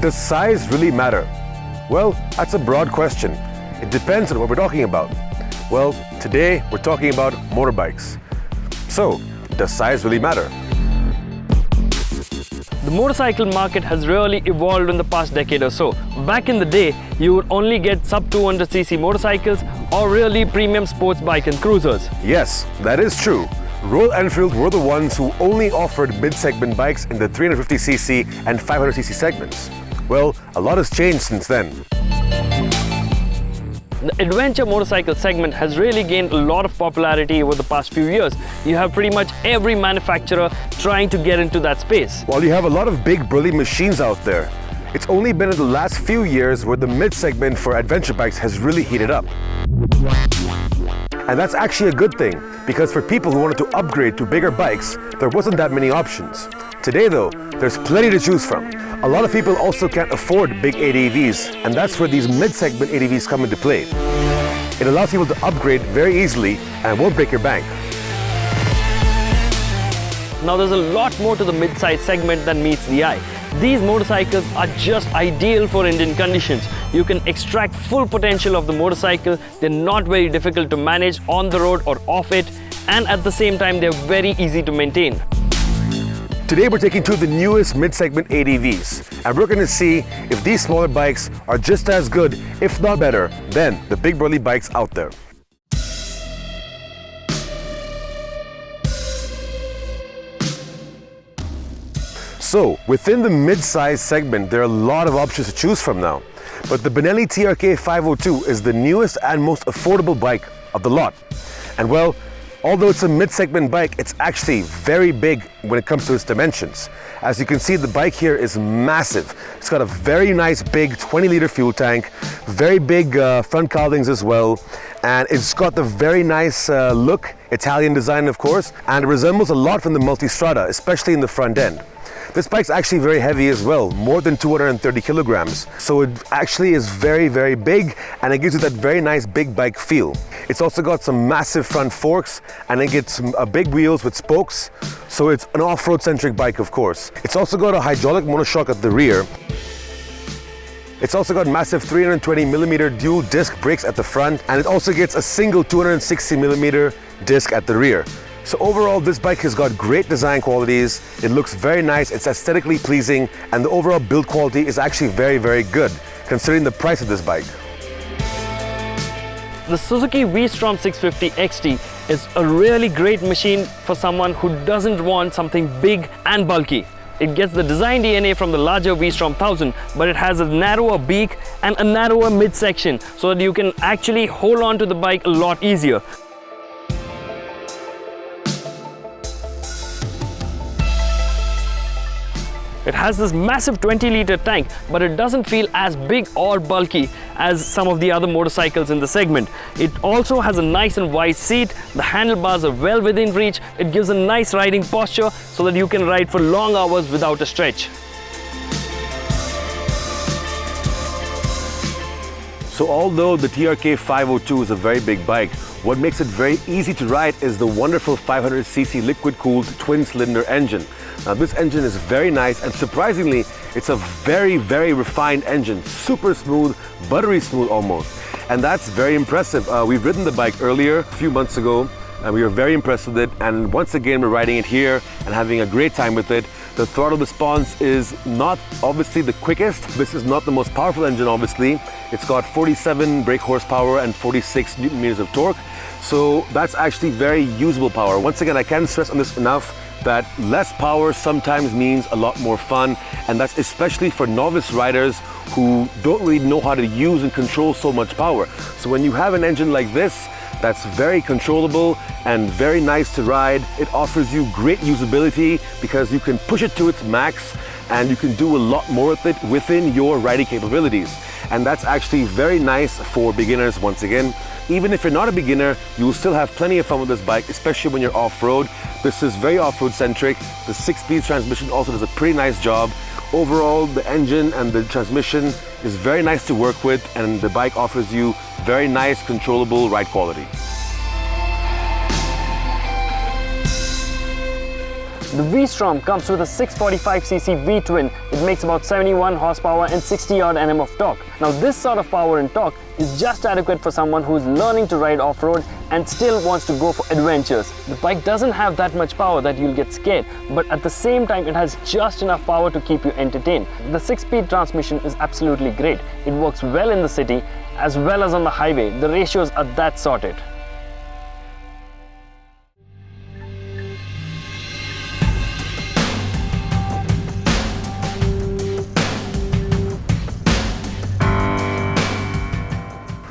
Does size really matter? Well, that's a broad question. It depends on what we're talking about. Well, today we're talking about motorbikes. So, does size really matter? The motorcycle market has really evolved in the past decade or so. Back in the day, you would only get sub 200cc motorcycles or really premium sports bike and cruisers. Yes, that is true. Royal Enfield were the ones who only offered mid-segment bikes in the 350cc and 500cc segments. Well, a lot has changed since then. The adventure motorcycle segment has really gained a lot of popularity over the past few years. You have pretty much every manufacturer trying to get into that space. While you have a lot of big burly machines out there, it's only been in the last few years where the mid-segment for adventure bikes has really heated up. And that's actually a good thing, because for people who wanted to upgrade to bigger bikes, there wasn't that many options. Today though, there's plenty to choose from. A lot of people also can't afford big ADVs, and that's where these mid-segment ADVs come into play. It allows people to upgrade very easily and won't break your bank. Now there's a lot more to the mid-size segment than meets the eye. These motorcycles are just ideal for Indian conditions. You can extract full potential of the motorcycle. They're not very difficult to manage on the road or off it, and at the same time they're very easy to maintain. Today we're taking two of the newest mid-segment ADVs, and we're going to see if these smaller bikes are just as good, if not better, than the big burly bikes out there. So, within the mid-size segment, there are a lot of options to choose from now. But the Benelli TRK 502 is the newest and most affordable bike of the lot. And well, although it's a mid-segment bike, it's actually very big when it comes to its dimensions. As you can see, the bike here is massive. It's got a very nice big 20-liter fuel tank, very big front cowlings as well, and it's got the very nice look, Italian design of course, and it resembles a lot from the Multistrada, especially in the front end. This bike's actually very heavy as well, more than 230 kilograms. So it actually is very, very big, and it gives you that very nice big bike feel. It's also got some massive front forks, and it gets big wheels with spokes. So it's an off-road centric bike, of course. It's also got a hydraulic monoshock at the rear. It's also got massive 320mm dual disc brakes at the front, and it also gets a single 260mm disc at the rear. So overall, this bike has got great design qualities, it looks very nice, it's aesthetically pleasing, and the overall build quality is actually very, very good, considering the price of this bike. The Suzuki V-Strom 650XT is a really great machine for someone who doesn't want something big and bulky. It gets the design DNA from the larger V-Strom 1000, but it has a narrower beak and a narrower midsection so that you can actually hold on to the bike a lot easier. It has this massive 20-liter tank, but it doesn't feel as big or bulky as some of the other motorcycles in the segment. It also has a nice and wide seat, the handlebars are well within reach, it gives a nice riding posture so that you can ride for long hours without a stretch. So although the TRK 502 is a very big bike, what makes it very easy to ride is the wonderful 500cc liquid-cooled twin-cylinder engine. Now this engine is very nice, and surprisingly, it's a very, very refined engine, super smooth, buttery smooth almost. And that's very impressive. We've ridden the bike earlier, a few months ago, and we were very impressed with it. And once again, we're riding it here and having a great time with it. The throttle response is not obviously the quickest. This is not the most powerful engine, obviously. It's got 47 brake horsepower and 46 Newton meters of torque. So that's actually very usable power. Once again, I can't stress on this enough that less power sometimes means a lot more fun, and that's especially for novice riders who don't really know how to use and control so much power. So when you have an engine like this that's very controllable and very nice to ride, it offers you great usability because you can push it to its max and you can do a lot more with it within your riding capabilities. And that's actually very nice for beginners once again. Even if you're not a beginner, you will still have plenty of fun with this bike, especially when you're off-road. This is very off-road centric. The 6-speed transmission also does a pretty nice job. Overall, the engine and the transmission is very nice to work with, and the bike offers you very nice, controllable ride quality. The V-Strom comes with a 645cc V-twin. It makes about 71 horsepower and 60 odd Nm of torque. Now this sort of power and torque is just adequate for someone who's learning to ride off-road and still wants to go for adventures. The bike doesn't have that much power that you'll get scared, but at the same time it has just enough power to keep you entertained. The 6-speed transmission is absolutely great. It works well in the city as well as on the highway. The ratios are that sorted.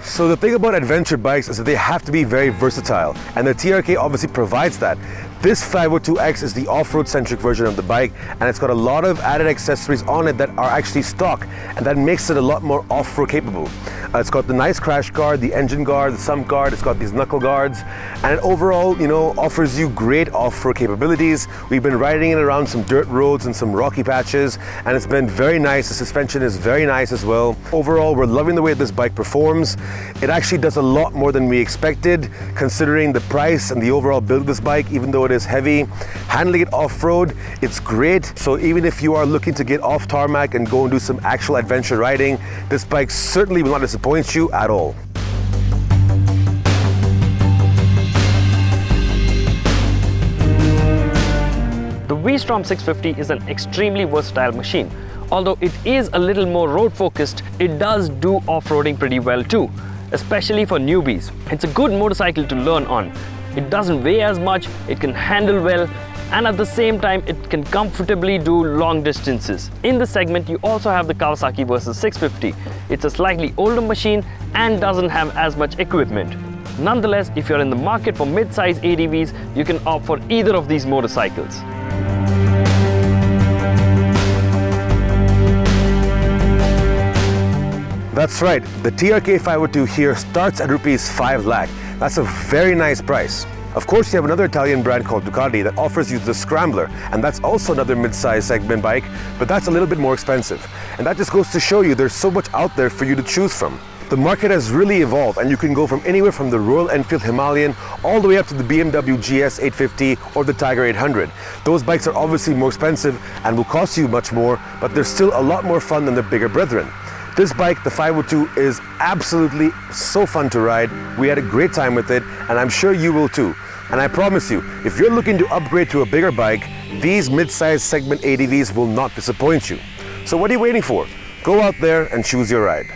So the thing about adventure bikes is that they have to be very versatile, and the TRK obviously provides that. This 502X is the off-road centric version of the bike, and it's got a lot of added accessories on it that are actually stock, and that makes it a lot more off-road capable. It's got the nice crash guard, the engine guard, the sump guard, it's got these knuckle guards, and it overall, offers you great off-road capabilities. We've been riding it around some dirt roads and some rocky patches, and it's been very nice. The suspension is very nice as well. Overall, we're loving the way this bike performs. It actually does a lot more than we expected, considering the price and the overall build of this bike, even though it is heavy. Handling it off-road, it's great. So even if you are looking to get off tarmac and go and do some actual adventure riding, this bike certainly will not disappoint you at all. The V-Strom 650 is an extremely versatile machine. Although it is a little more road focused, it does do off-roading pretty well too, especially for newbies. It's a good motorcycle to learn on. It doesn't weigh as much, it can handle well, and at the same time it can comfortably do long distances. In the segment you also have the Kawasaki vs 650. It's a slightly older machine and doesn't have as much equipment. Nonetheless, if you're in the market for mid-size ADVs, you can opt for either of these motorcycles. That's right, the TRK 502 here starts at rupees 5 lakh. That's a very nice price. Of course, you have another Italian brand called Ducati that offers you the Scrambler, and that's also another mid-size segment bike, but that's a little bit more expensive. And that just goes to show you there's so much out there for you to choose from. The market has really evolved, and you can go from anywhere from the Royal Enfield Himalayan all the way up to the BMW GS 850 or the Tiger 800. Those bikes are obviously more expensive and will cost you much more, but they're still a lot more fun than their bigger brethren. This bike, the 502, is absolutely so fun to ride. We had a great time with it, and I'm sure you will too. And I promise you, if you're looking to upgrade to a bigger bike, these mid-size segment ADVs will not disappoint you. So what are you waiting for? Go out there and choose your ride.